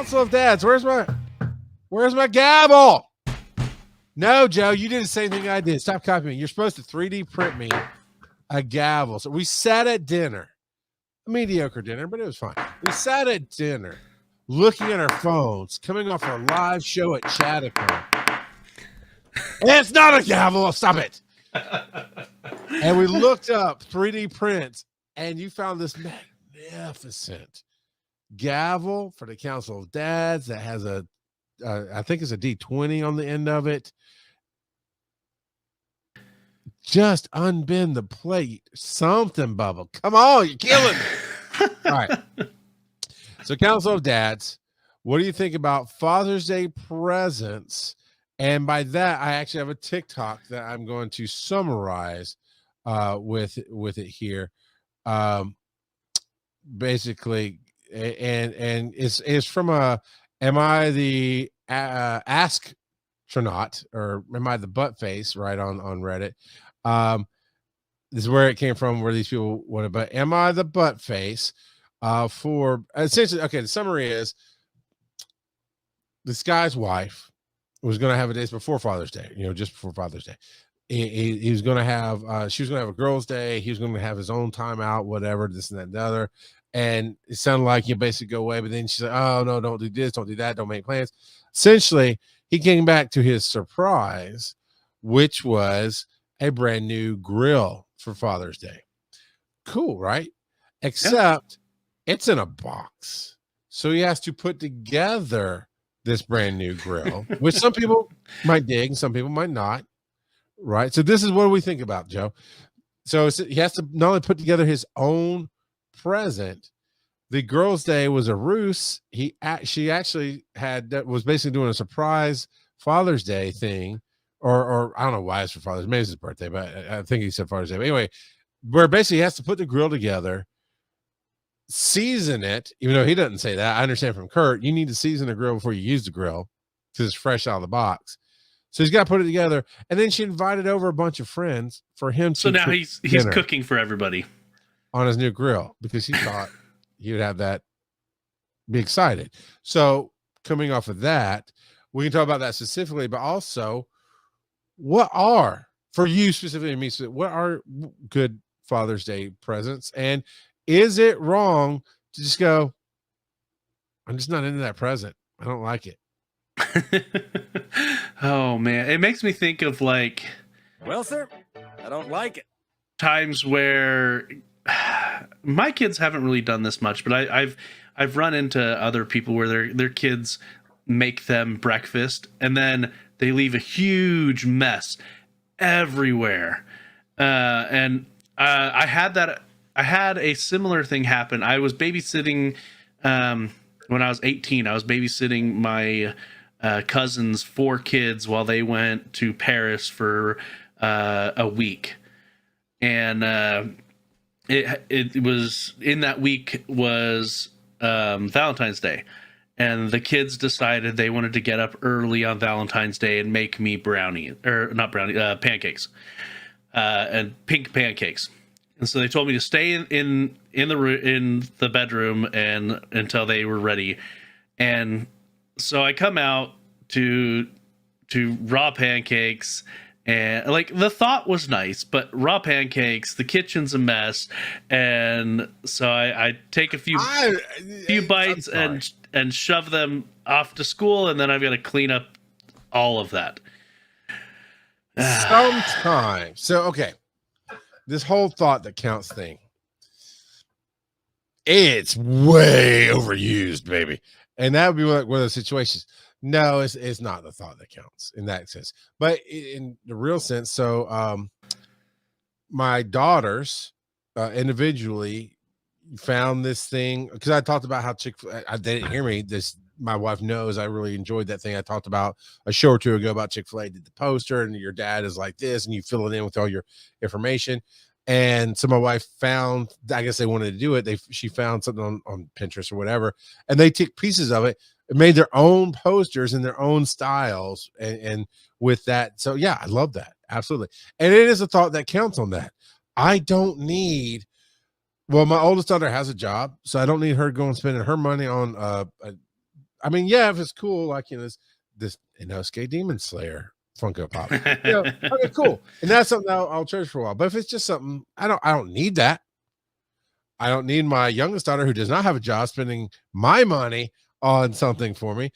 Council of Dads. Where's my gavel? No, Joe, you did the same thing I did. Stop copying me. You're supposed to 3D print me a gavel. So we sat at dinner, a mediocre dinner, but it was fine. We sat at dinner, looking at our phones, coming off our live show at Chattacon. It's not a gavel. Stop it. And we looked up 3D prints, and you found this magnificent gavel for the Council of Dads that has I think it's a D20 on the end of it. Just unbend the plate. Something, Bubba. Come on, you're killing me. All right. So, Council of Dads, what do you think about Father's Day presents? And by that, I actually have a TikTok that I'm going to summarize with it here. Basically, and it's from am I the astronaut, or am I the butt face, right, on Reddit? This is where it came from, where these people wanted, but am I the butt face for essentially, okay, the summary is this guy's wife was going to have a day before Father's Day, just before Father's Day. He was going to have, she was going to have a girl's day. He was going to have his own time out, whatever, this and that and the other. And it sounded like you basically go away, but then she's like, oh no, don't do this, don't do that, don't make plans. Essentially, he came back to his surprise, which was a brand new grill for Father's Day. Cool, right? Except it's in a box. So he has to put together this brand new grill, which some people might dig and some people might not. Right. So this is what we think about, Joe. So he has to not only put together his own present. The girl's day was a ruse. She actually was basically doing a surprise Father's Day thing, or I don't know why it's for Father's Day. Maybe it's his birthday, but I think he said Father's Day. But anyway, where basically he has to put the grill together, season it, even though he doesn't say that. I understand from Kurt, you need to season the grill before you use the grill because it's fresh out of the box. So he's got to put it together, and then she invited over a bunch of friends for him to. So now he's cooking for everybody on his new grill because he thought he would have that, be excited. So coming off of that, we can talk about that specifically, but also what are, for you specifically, me, what are good Father's Day presents? And is it wrong to just go, I'm just not into that present, I don't like it? Oh man, it makes me think of like, well, sir, I don't like it. Times where my kids haven't really done this much, but I've run into other people where their kids make them breakfast and then they leave a huge mess everywhere. And I had a similar thing happen. I was babysitting when I was 18. I was babysitting my cousins' 4 kids while they went to Paris for a week, and it was in that week was Valentine's Day, and the kids decided they wanted to get up early on Valentine's Day and make me pancakes, and pink pancakes. And so they told me to stay in the bedroom and until they were ready. And so I come out to raw pancakes, and like the thought was nice, but raw pancakes, the kitchen's a mess. And so I take a few bites and shove them off to school, and then I've got to clean up all of that. Sometimes. So, okay. This whole thought that counts thing, it's way overused, baby. And that would be like one of those situations. No, it's not the thought that counts in that sense. But in the real sense, so my daughters individually found this thing, because I talked about how they didn't hear me. My wife knows I really enjoyed that thing I talked about a show or two ago about Chick-fil-A did the poster, and your dad is like this, and you fill it in with all your information. And so my wife found, I guess they wanted to do it. She found something on Pinterest or whatever, and they took pieces of it and made their own posters in their own styles. And with that, so yeah, I love that. Absolutely. And it is a thought that counts on that. I don't need, well, my oldest daughter has a job, so I don't need her going spending her money on I mean, yeah, if it's cool, like, you know, this Inosuke Demon Slayer Funko Pop, you know, okay, cool. And that's something I'll cherish for a while. But if it's just something, I don't need that. I don't need my youngest daughter, who does not have a job, spending my money on something for me.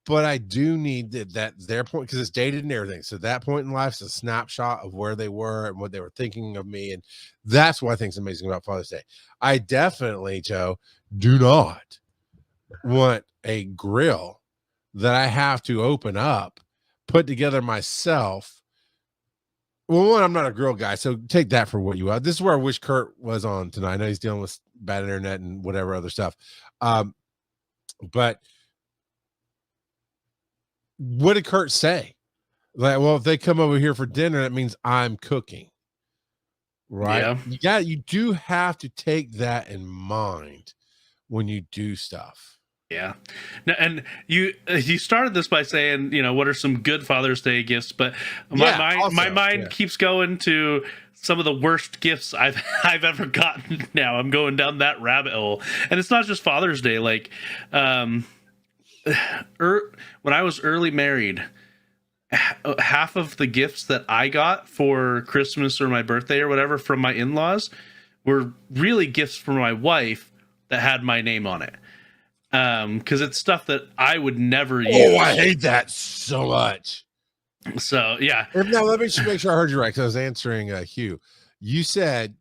But I do need that their point, because it's dated and everything. So that point in life is a snapshot of where they were and what they were thinking of me. And that's what I think is amazing about Father's Day. I definitely, Joe, do not want a grill that I have to open up, put together myself. Well, one, I'm not a grill guy, so take that for what you are. This is where I wish Kurt was on tonight. I know he's dealing with bad internet and whatever other stuff. But what did Kurt say? Like, well, if they come over here for dinner, that means I'm cooking. Right? Yeah. You do have to take that in mind when you do stuff. Yeah. And you started this by saying, you know, what are some good Father's Day gifts, but my mind keeps going to some of the worst gifts I've ever gotten. Now I'm going down that rabbit hole. And it's not just Father's Day. Like when I was early married, half of the gifts that I got for Christmas or my birthday or whatever from my in-laws were really gifts from my wife that had my name on it. Because it's stuff that I would never use. Oh, I hate that so much. So yeah. Now let me just make sure I heard you right, because I was answering Hugh. You said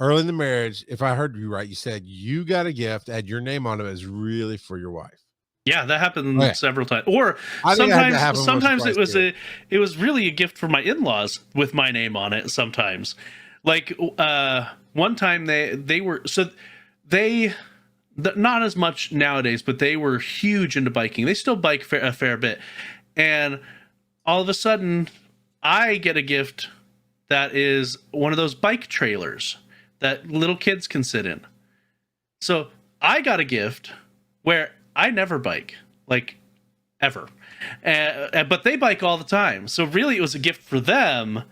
early in the marriage, if I heard you right, you said you got a gift, had your name on it, is really for your wife. Yeah, that happened several times. Or sometimes it was really a gift for my in-laws with my name on it. Sometimes, like one time they were not as much nowadays, but they were huge into biking. They still bike a fair bit. And all of a sudden, I get a gift that is one of those bike trailers that little kids can sit in. So I got a gift where I never bike, like ever. But they bike all the time. So really, it was a gift for them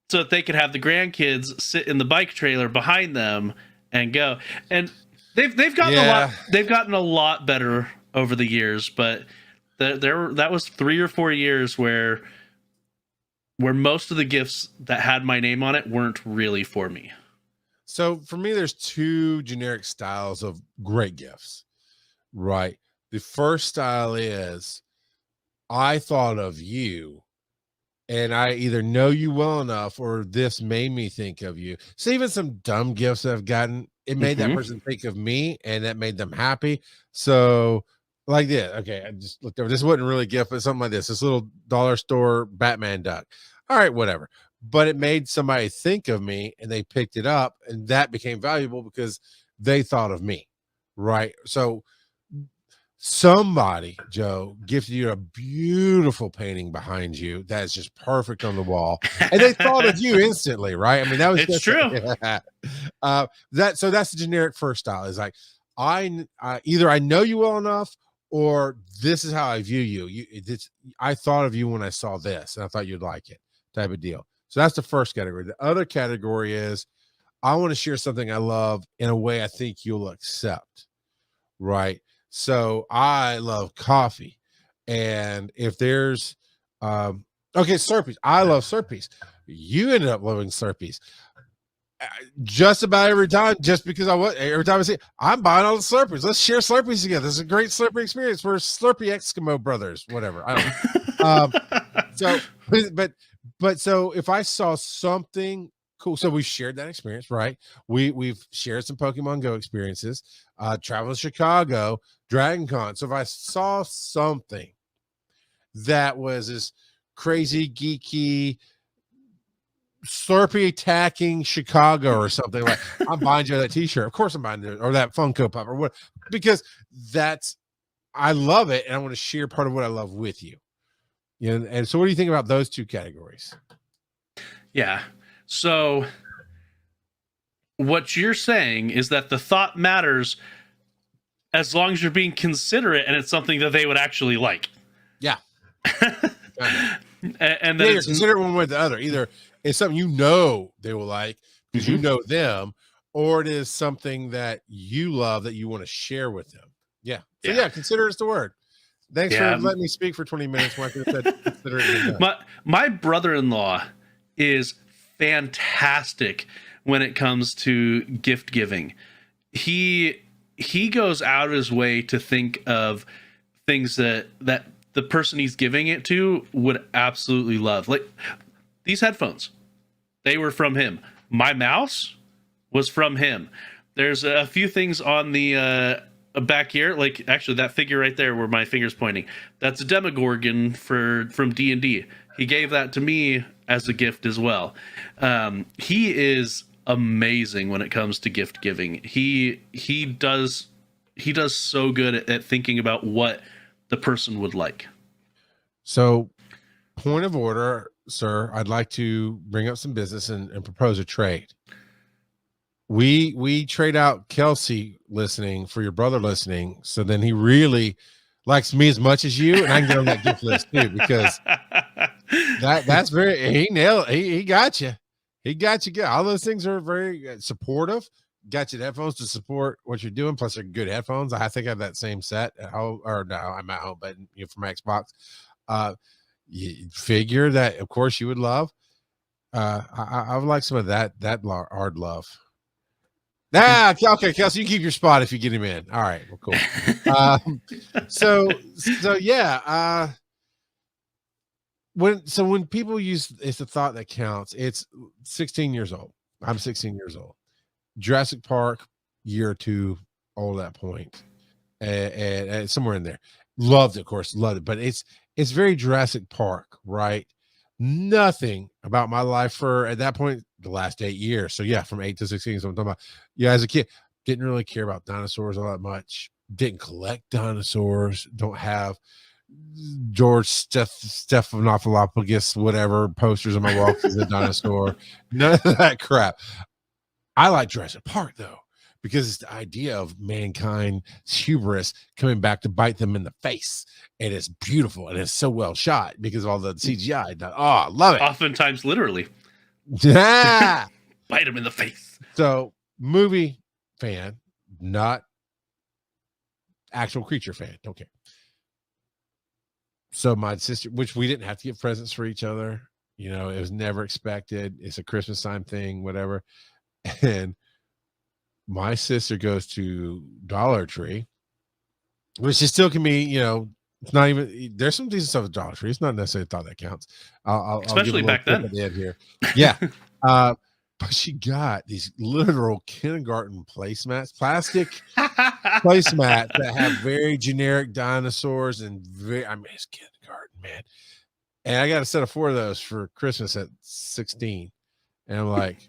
so that they could have the grandkids sit in the bike trailer behind them and go. And They've gotten a lot better over the years, but that was 3 or 4 years where most of the gifts that had my name on it weren't really for me. So for me, there's two generic styles of great gifts, right? The first style is, I thought of you, and I either know you well enough, or this made me think of you. So even some dumb gifts that I've gotten, it made that person think of me, and that made them happy. So like this, okay, I just looked over. This wasn't really a gift, but something like this little dollar store Batman duck. All right, whatever. But it made somebody think of me, and they picked it up, and that became valuable because they thought of me, right? So somebody, Joe, gifted you a beautiful painting behind you that is just perfect on the wall, and they thought of you instantly, right? I mean, that was it's true. So that's the generic first style, is like, either I know you well enough, or this is how I view you. I thought of you when I saw this, and I thought you'd like it, type of deal. So that's the first category. The other category is, I want to share something I love in a way I think you'll accept, right? So I love coffee, and if there's Slurpees, I love Slurpees. You ended up loving Slurpees just about every time, just because every time I see it, I'm buying all the Slurpees. Let's share Slurpees together. It's a great Slurpee experience. We're Slurpee Eskimo brothers, whatever. I don't know. So if I saw something cool, so we shared that experience, right? We've shared some Pokemon Go experiences, travel to Chicago, Dragon Con. So if I saw something that was this crazy geeky Slurpee attacking Chicago or something, like, I'm buying you that t-shirt. Of course I'm buying it, or that Funko Pop, or what, because I love it, and I want to share part of what I love with you. You know, and so what do you think about those two categories? Yeah. So what you're saying is that the thought matters as long as you're being considerate and it's something that they would actually like. Yeah. And then you're considerate one way or the other. Either it's something you know they will like because you know them, or it is something that you love that you want to share with them. Yeah. So yeah, considerate is the word. Thanks Yeah. for letting me speak for 20 minutes when I could have said consider it. My brother-in-law is fantastic when it comes to gift giving. He goes out of his way to think of things that the person he's giving it to would absolutely love. Like these headphones, they were from him. My mouse was from him. There's a few things on the back here, like actually that figure right there where my finger's pointing. That's a Demogorgon from D&D. He gave that to me as a gift as well. He is amazing when it comes to gift giving. He does so good at thinking about what the person would like. So, point of order, sir, I'd like to bring up some business and propose a trade. We trade out Kelsey listening for your brother listening, so then he really likes me as much as you, and I can get on that gift list too, because that's very he nailed he got you. He got you good. All those things are very supportive. Got you the headphones to support what you're doing, plus they're good headphones. I think I have that same set at home, or no, I'm at home, but for my Xbox. You figure that of course you would love. I would like some of that hard love. Okay, Kelsey, you keep your spot if you get him in. All right, well, cool. So yeah. When people use it's the thought that counts. It's 16 years old. I'm 16 years old. Jurassic Park, year or two old at that point, and somewhere in there. Loved it, of course, loved it. But it's very Jurassic Park, right? Nothing about my life for at that point the last 8 years. So yeah, from 8 to 16. So I'm talking about as a kid, didn't really care about dinosaurs all that much. Didn't collect dinosaurs. Don't have George Stephanopoulos, whatever posters on my wall as a dinosaur. None of that crap. I like Jurassic Park though, because it's the idea of mankind's hubris coming back to bite them in the face. And it's beautiful and it's so well shot because of all the CGI. Oh, I love it. Oftentimes, literally. Yeah. Bite them in the face. So, movie fan, not actual creature fan. Don't care. So, my sister, which we didn't have to get presents for each other, it was never expected. It's a Christmas time thing, whatever. And my sister goes to Dollar Tree, which is still can be, it's not even there's some decent stuff at Dollar Tree. It's not necessarily thought that counts. Especially back then. At the end here. Yeah. But she got these literal kindergarten placemats, plastic placemats that have very generic dinosaurs and it's kindergarten, man. And I got a set of 4 of those for Christmas at 16. And I'm like,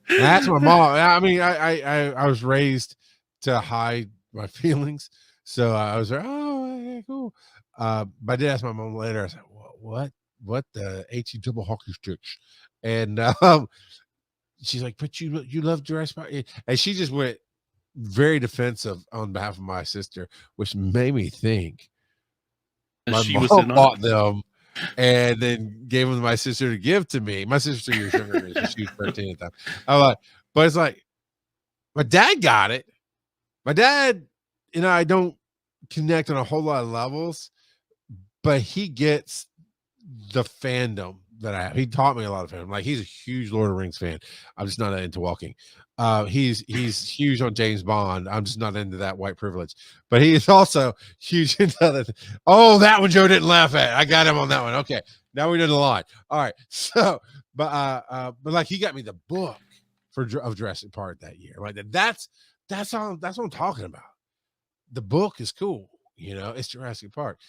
that's my mom. I mean, I was raised to hide my feelings. So I was like, oh, yeah, cool. But I did ask my mom later. I said, what the HE double hockey sticks? And she's like, but you love Jurassic Park. And she just went very defensive on behalf of my sister, which made me think my mom bought them and then gave them to my sister to give to me. My sister's 2 years younger than me, so she was 13 at the time. I'm like, but it's like, my dad got it. My dad and I don't connect on a whole lot of levels, but he gets the fandom that I have. He taught me a lot of fandom. Like, he's a huge Lord of the Rings fan. I'm just not into walking. He's huge on James Bond. I'm just not into that white privilege. But he is also huge into other Oh, that one Joe didn't laugh at. I got him on that one. Okay. Now we know the line. All right. So, but like he got me the book of Jurassic Park that year. Like that's what I'm talking about. The book is cool. It's Jurassic Park.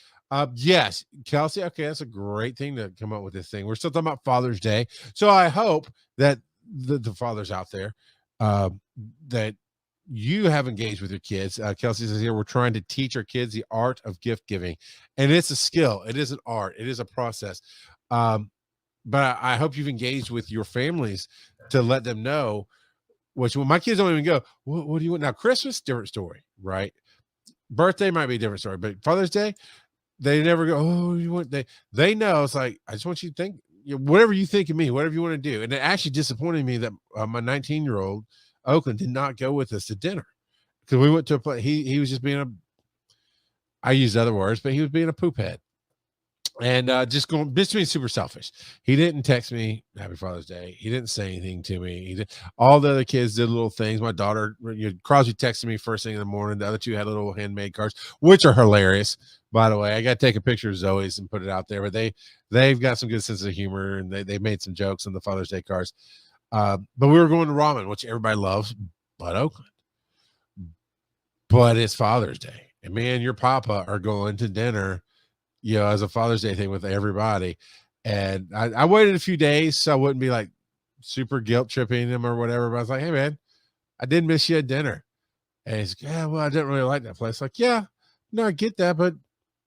Yes, Kelsey. Okay, that's a great thing to come up with this thing. We're still talking about Father's Day. So I hope that the fathers out there that you have engaged with your kids. Kelsey says here, we're trying to teach our kids the art of gift giving, and it's a skill. It is an art. It is a process. But I hope you've engaged with your families to let them know. Which when my kids don't even go, what do you want now? Christmas, different story, right? Birthday might be a different story, but Father's Day, they never go, oh, you want they know. It's like, I just want you to think whatever you think of me, whatever you want to do. And it actually disappointed me that my 19-year-old Oakland did not go with us to dinner because we went to a place. He was just being I used other words, but he was being a poop head. And just being super selfish. He didn't text me Happy Father's Day. He didn't say anything to me. All the other kids did little things. My daughter, Crosby, texted me first thing in the morning. The other two had little handmade cards, which are hilarious. By the way, I got to take a picture of Zoe's and put it out there. But they've got some good sense of humor, and they made some jokes on the Father's Day cards. But we were going to ramen, which everybody loves, but Oakland. But it's Father's Day, and me and your papa are going to dinner, as a Father's Day thing with everybody. And I waited a few days so I wouldn't be like super guilt tripping him or whatever. But I was like, hey man, I did miss you at dinner. And he's like, yeah, well, I didn't really like that place. Like, yeah, no, I get that, but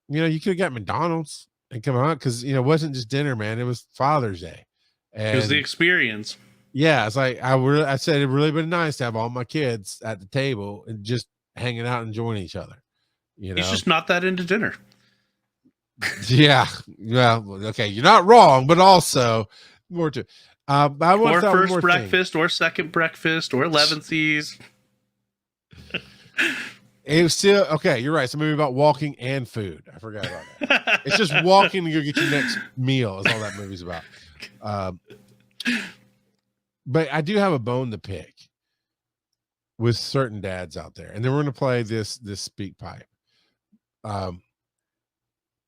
you could have got McDonald's and come on, because it wasn't just dinner, man. It was Father's Day. And It was the experience. yeah, it's like I said it'd really been nice to have all my kids at the table and just hanging out and enjoying each other. He's just not that into dinner. Yeah, well, okay, you're not wrong, but also more to Or first breakfast, or second breakfast, or 11th. It was still okay. You're right. It's a movie about walking and food. I forgot about that. It's just walking to go get your next meal. Is all that movie's about. But I do have a bone to pick with certain dads out there, and then we're going to play this speak pipe.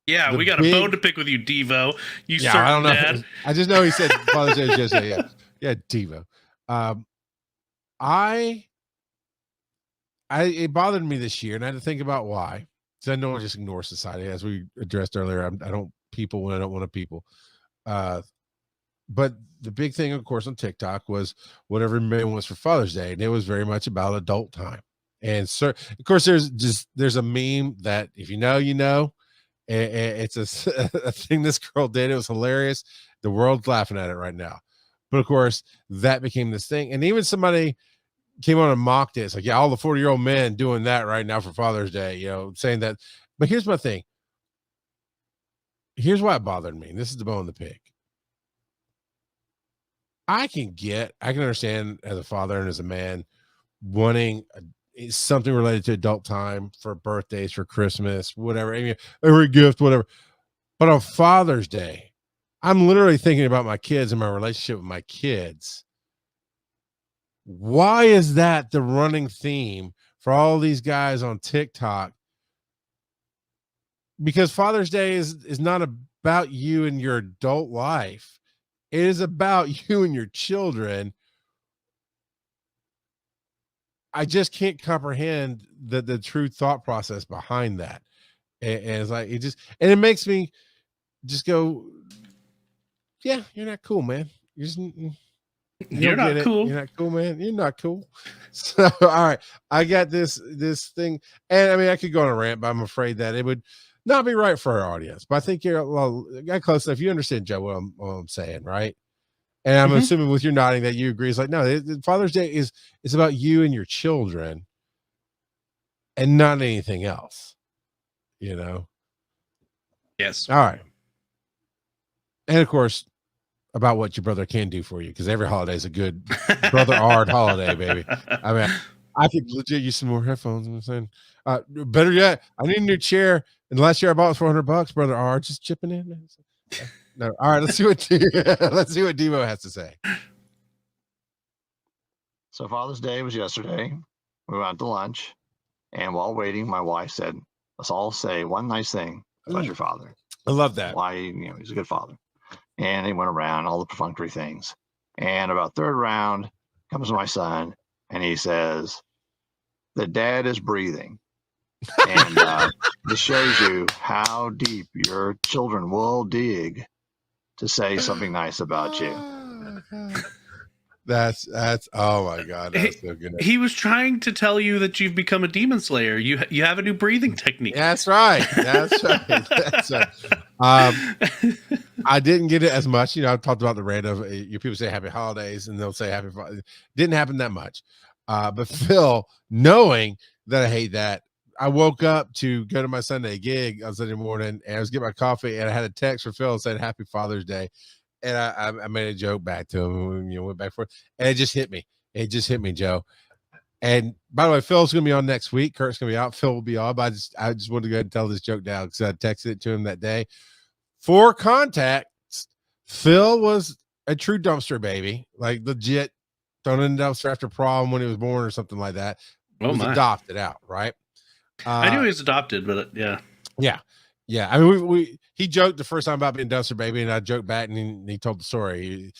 Yeah, we got a bone to pick with you, Devo. I don't know. Dad. I just know he said Father's Day is just yeah, Devo. It bothered me this year, and I had to think about why. Because I know I just ignore society, as we addressed earlier. I don't people when I don't want to people. But the big thing, of course, on TikTok was whatever man was for Father's Day, and it was very much about adult time. And so, of course, there's a meme that if you know, you know. It's a thing this girl did. It was hilarious. The world's laughing at it right now. But of course, that became this thing. And even somebody came on and mocked it. It's like, yeah, all the 40-year-old men doing that right now for Father's Day, saying that. But here's my thing. Here's why it bothered me. This is the bone of the pig. I can understand as a father and as a man wanting something related to adult time for birthdays, for Christmas, whatever, every gift, whatever. But on Father's Day, I'm literally thinking about my kids and my relationship with my kids. Why is that the running theme for all these guys on TikTok? Because Father's Day is not about you and your adult life. It is about you and your children. I just can't comprehend the true thought process behind that. And it's like, it makes me just go, yeah, you're not cool, man. You're not cool. You're not cool, man. You're not cool. So, all right. I got this thing. And I mean, I could go on a rant, but I'm afraid that it would not be right for our audience. But I think you're got close enough. You understand, Joe, what I'm saying, right? And I'm assuming with your nodding that you agree. It's like, no, Father's Day is about you and your children and not anything else, Yes. All right. And of course, about what your brother can do for you, because every holiday is a good brother art holiday, baby. I mean, I could legit use some more headphones. I'm saying, better yet, I need a new chair. And last year I bought it for $100, brother R, just chipping in, man. No, all right, let's see what Devo has to say. So Father's Day was yesterday. We went to lunch, and while waiting, my wife said, "Let's all say one nice thing about your father." I love that. Why, he's a good father. And they went around all the perfunctory things. And about third round comes my son, and he says, "The dad is breathing." And this shows you how deep your children will dig to say something nice about you. That's oh my god, that's so good. He was trying to tell you that you've become a demon slayer. You have a new breathing technique. That's right. That's right. I didn't get it as much. I've talked about the rate of people say happy holidays and they'll say happy. Didn't happen that much. But Phil, knowing that I hate that, I woke up to go to my Sunday gig on Sunday morning, and I was getting my coffee, and I had a text from Phil saying Happy Father's Day, and I made a joke back to him, went back and forth, and it just hit me. It just hit me, Joe. And by the way, Phil's going to be on next week. Kurt's going to be out. Phil will be on. But I just wanted to go ahead and tell this joke now because I texted it to him that day. For context, Phil was a true dumpster baby, like legit thrown in the dumpster after prom when he was born or something like that. Oh, Was my. adopted out, right? I knew he was adopted, but yeah. Yeah. I mean, he joked the first time about being dumpster baby, and I joked back, and he told the story.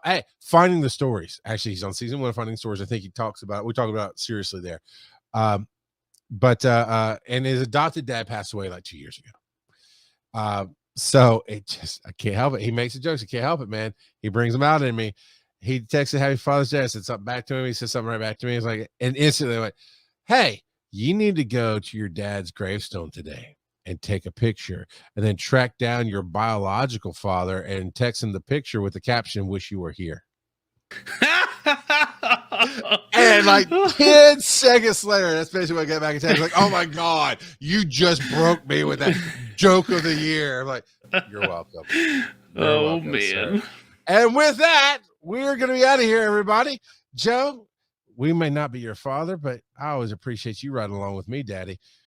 Hey, finding the stories. Actually, he's on season 1 of Finding Stories. I think we talk about it seriously there. But and his adopted dad passed away like 2 years ago. So I can't help it. He makes the jokes. I can't help it, man. He brings them out in me. He texted Happy Father's Day. I said something back to him. He said something right back to me. He's like, and instantly I went, hey, you need to go to your dad's gravestone today and take a picture and then track down your biological father and text him the picture with the caption, wish you were here. And like 10 seconds later, that's basically what I got back in text. Like, oh my God, you just broke me with that joke of the year. I'm like, you're welcome. Man. Sir. And with that, we're going to be out of here, everybody. Joe, we may not be your father, but I always appreciate you riding along with me, Daddy.